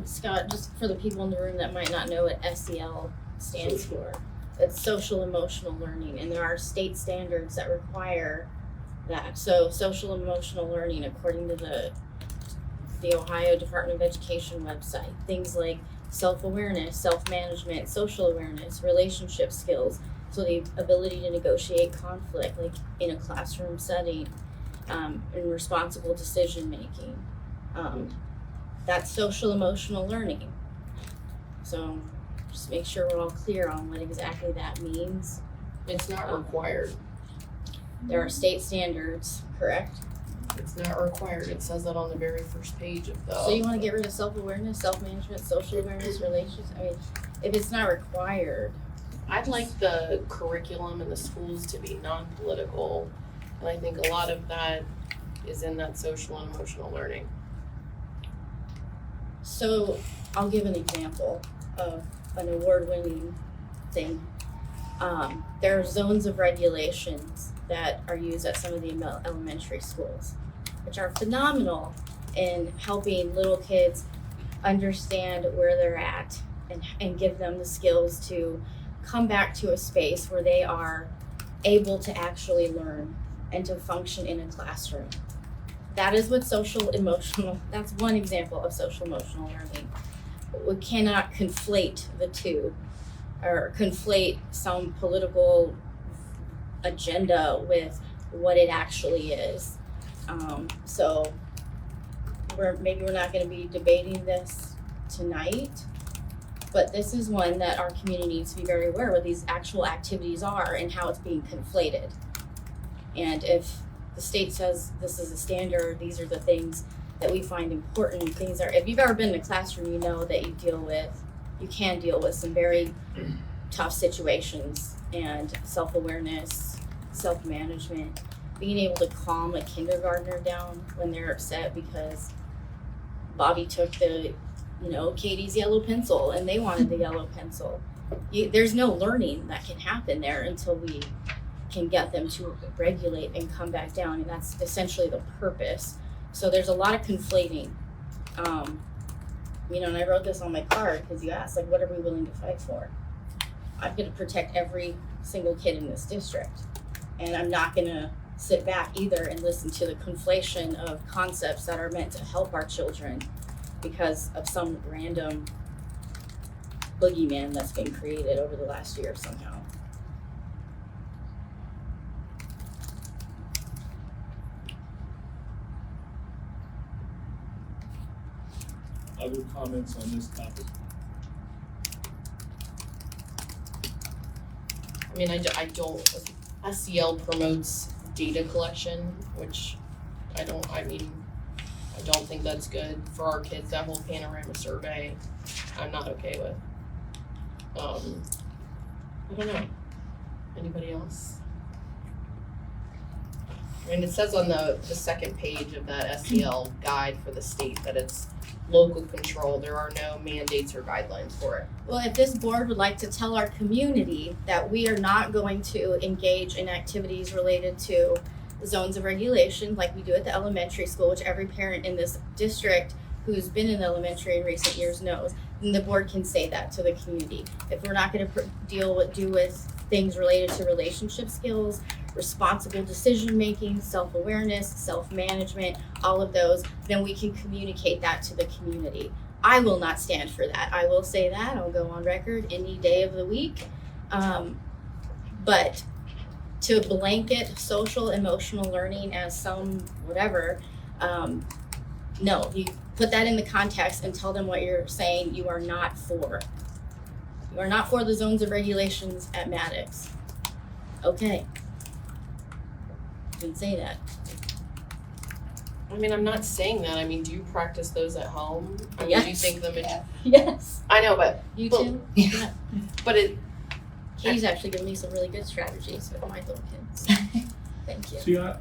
Scott, just for the people in the room that might not know what SEL stands for, it's social emotional learning, and there are state standards that require that. So social emotional learning, according to the Ohio Department of Education website, things like self-awareness, self-management, social awareness, relationship skills, so the ability to negotiate conflict, like in a classroom setting, and responsible decision making. That's social emotional learning. So just make sure we're all clear on what exactly that means. It's not required. There are state standards, correct? It's not required. It says that on the very first page of the. So you want to get rid of self-awareness, self-management, social awareness, relations? I mean, if it's not required. I'd like the curriculum in the schools to be non-political, and I think a lot of that is in that social and emotional learning. So I'll give an example of an award-winning thing. There are zones of regulations that are used at some of the elementary schools, which are phenomenal in helping little kids understand where they're at and give them the skills to come back to a space where they are able to actually learn and to function in a classroom. That is what that's one example of social emotional learning. We cannot conflate the two or conflate some political agenda with what it actually is. So we're not going to be debating this tonight, but this is one that our community needs to be very aware of what these actual activities are and how it's being conflated. And if the state says this is a standard, these are the things that we find important. If you've ever been in a classroom, you know that you can deal with some very tough situations, and self-awareness, self-management, being able to calm a kindergartner down when they're upset because Bobby took Katie's yellow pencil and they wanted the yellow pencil. There's no learning that can happen there until we can get them to regulate and come back down, and that's essentially the purpose. So there's a lot of conflating. And I wrote this on my card because you asked, what are we willing to fight for? I'm going to protect every single kid in this district, and I'm not going to sit back either and listen to the conflation of concepts that are meant to help our children because of some random boogeyman that's been created over the last year somehow. Other comments on this topic? I mean, I don't, SEL promotes data collection, which I don't think that's good for our kids. That whole panorama survey, I'm not okay with. I don't know. Anybody else? I mean, it says on the second page of that SEL guide for the state that it's local control. There are no mandates or guidelines for it. Well, if this board would like to tell our community that we are not going to engage in activities related to zones of regulation like we do at the elementary school, which every parent in this district who's been in elementary in recent years knows, then the board can say that to the community. If we're not going to do with things related to relationship skills, responsible decision making, self-awareness, self-management, all of those, then we can communicate that to the community. I will not stand for that. I will say that. I'll go on record any day of the week. But to blanket social emotional learning as some whatever, no, you put that in the context and tell them what you're saying you are not for. You are not for the zones of regulations at Maddox. Okay. Didn't say that. I mean, I'm not saying that. I mean, do you practice those at home? I mean, Yes. do you think them? Yes. I know, but You Well, too? Yeah. but it. Katie's actually given me some really good strategies with my little kids. Thank you. See, I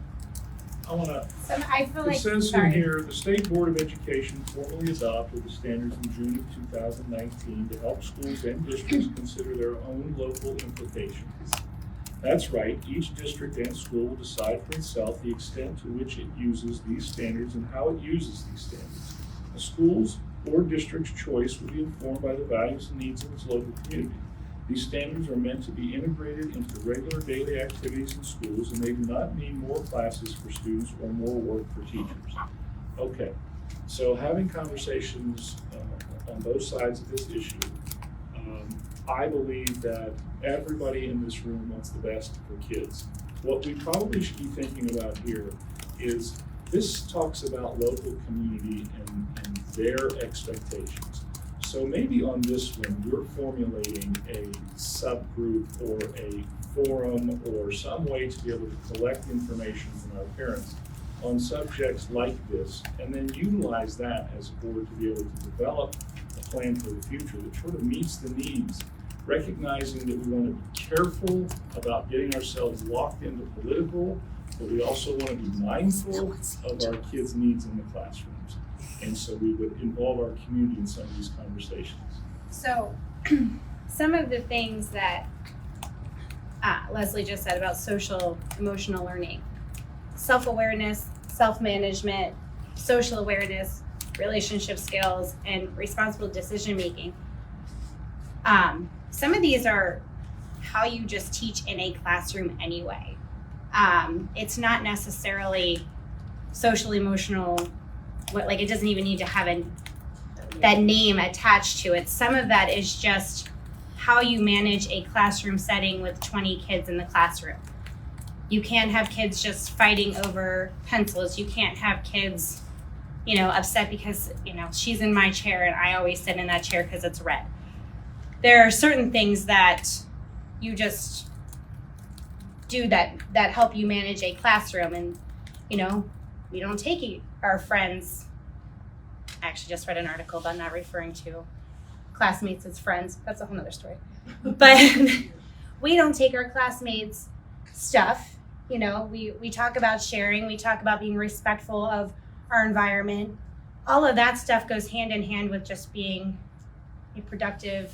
want to, So I feel like, it says in sorry. here, the State Board of Education formally adopted the standards in June of 2019 to help schools and districts consider their own local implications. That's right, each district and school will decide for itself the extent to which it uses these standards and how it uses these standards. The schools or district's choice will be informed by the values and needs of its local community. These standards are meant to be integrated into regular daily activities in schools, and they do not mean more classes for students or more work for teachers. Okay, so having conversations on both sides of this issue, I believe that everybody in this room wants the best for kids. What we probably should be thinking about here is this talks about local community and their expectations. So maybe on this one, you're formulating a subgroup or a forum or some way to be able to collect information from our parents on subjects like this, and then utilize that as a board to be able to develop a plan for the future that sort of meets the needs, recognizing that we want to be careful about getting ourselves locked into political, but we also want to be mindful of our kids' needs in the classrooms. And so we would involve our community in some of these conversations. So some of the things that Leslie just said about social emotional learning, self-awareness, self-management, social awareness, relationship skills, and responsible decision-making. Some of these are how you just teach in a classroom anyway. It's not necessarily social emotional, like it doesn't even need to have that name attached to it. Some of that is just how you manage a classroom setting with 20 kids in the classroom. You can't have kids just fighting over pencils. You can't have kids, upset because, she's in my chair and I always sit in that chair because it's red. There are certain things that you just do that help you manage a classroom. And, we don't take our friends. I actually just read an article about not referring to classmates as friends. That's a whole nother story. But we don't take our classmates' stuff. We talk about sharing. We talk about being respectful of our environment. All of that stuff goes hand in hand with just being a productive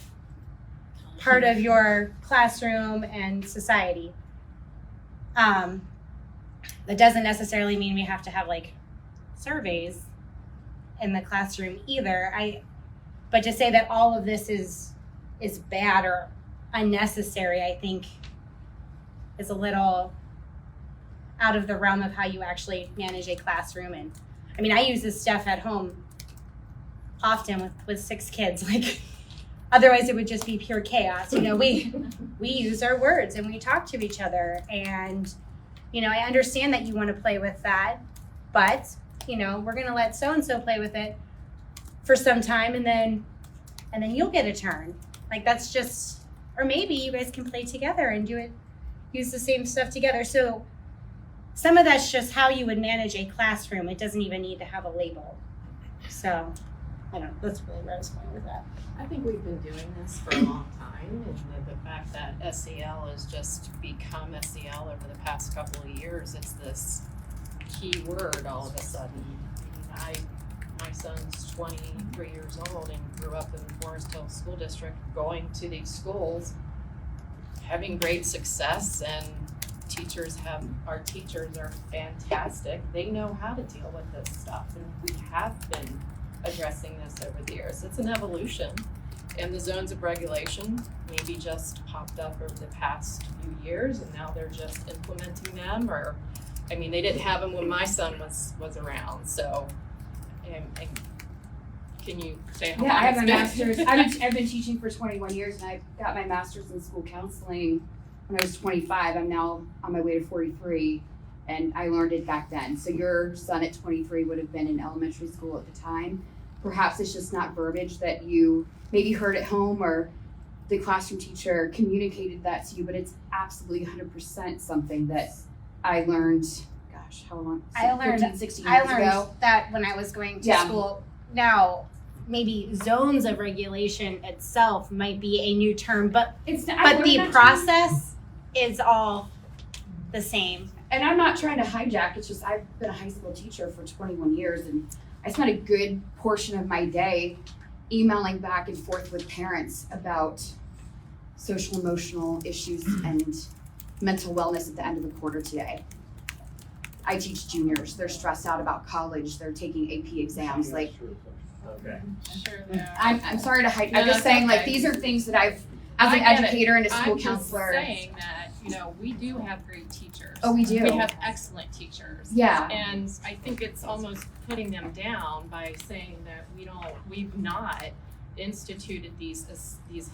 part of your classroom and society. That doesn't necessarily mean we have to have surveys in the classroom either. But to say that all of this is bad or unnecessary, I think is a little out of the realm of how you actually manage a classroom. And I use this stuff at home often with 6 kids. Otherwise it would just be pure chaos. We use our words and we talk to each other, and I understand that you want to play with that, but we're going to let so-and-so play with it for some time, and then you'll get a turn. That's just, or maybe you guys can play together and use the same stuff together. So some of that's just how you would manage a classroom. It doesn't even need to have a label. So I don't know, that's really where I was going with that. I think we've been doing this for a long time, and the fact that SEL has just become SEL over the past couple of years, it's this key word all of a sudden. My son's 23 years old and grew up in the Forest Hill School District, going to these schools, having great success, and our teachers are fantastic. They know how to deal with this stuff, and we have been addressing this over the years. It's an evolution, and the zones of regulation maybe just popped up over the past few years, and now they're just implementing them, or they didn't have them when my son was around. So, and can you say how long I have it's my been? master's. I've been teaching for 21 years, and I got my master's in school counseling when I was 25. I'm now on my way to 43, and I learned it back then. So your son at 23 would have been in elementary school at the time. Perhaps it's just not verbiage that you maybe heard at home, or the classroom teacher communicated that to you, but it's absolutely 100% something that I learned, how long? 15, 16 years ago. That when I was going to Yeah. school. Now, maybe zones of regulation itself might be a new term, but the process is all the same. And I'm not trying to hijack, it's just I've been a high school teacher for 21 years, and I spent a good portion of my day emailing back and forth with parents about social emotional issues and mental wellness at the end of the quarter today. I teach juniors, they're stressed out about college, they're taking AP exams, Okay. Sure they are. I'm sorry to hype, No, I'm just that's saying, like, okay. these are things that I've, as I an get it. educator and a school I'm counselor. just saying that, we do have great teachers. Oh, we do. We have excellent teachers. Yeah. And I think it's almost putting them down by saying that we've not instituted these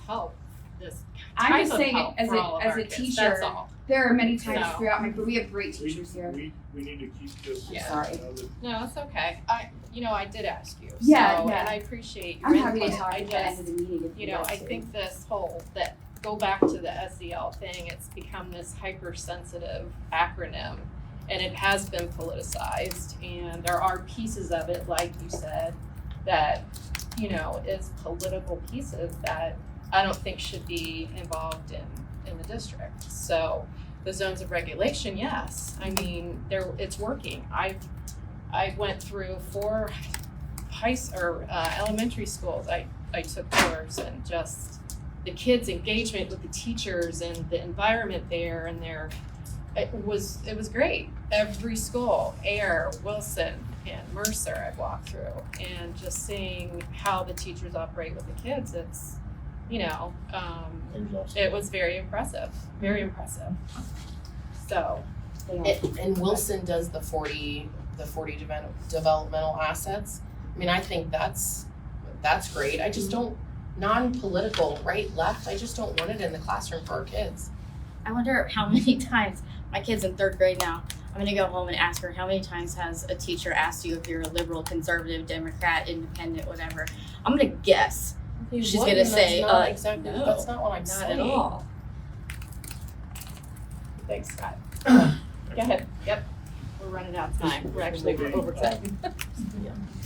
help, this I'm type just of saying help as for a- all of as our a kids. teacher, That's all. There are many times No. throughout but we have great teachers here. We need to keep this. Yeah. Sorry. No, it's okay. I did ask you. Yeah, so, yeah. And I appreciate your I'm happy to input. talk I at the end of just, the meeting if you want I to. think this whole, that go back to the SEL thing, it's become this hypersensitive acronym and it has been politicized, and there are pieces of it, like you said, that, is political pieces that I don't think should be involved in the district. So the zones of regulation, yes, I mean, it's working. I went through 4 elementary schools. I took tours, and just the kids' engagement with the teachers and the environment there, and it was great. Every school, Air, Wilson, and Mercer, I walked through, and just seeing how the teachers operate with the kids, it's, it was very impressive, very impressive. So, And Wilson does the 40 developmental assets. I mean, I think that's great. I just don't, non-political, right, left, I just don't want it in the classroom for our kids. I wonder how many times, my kid's in 3rd grade now, I'm gonna go home and ask her, how many times has a teacher asked you if you're a liberal, conservative, Democrat, independent, whatever? I'm gonna guess. She's What? gonna And say, that's not exactly, no, that's not what I'm Not saying. at all. thanks, Scott. Go ahead. Yep. We're running out of time. We're actually over time.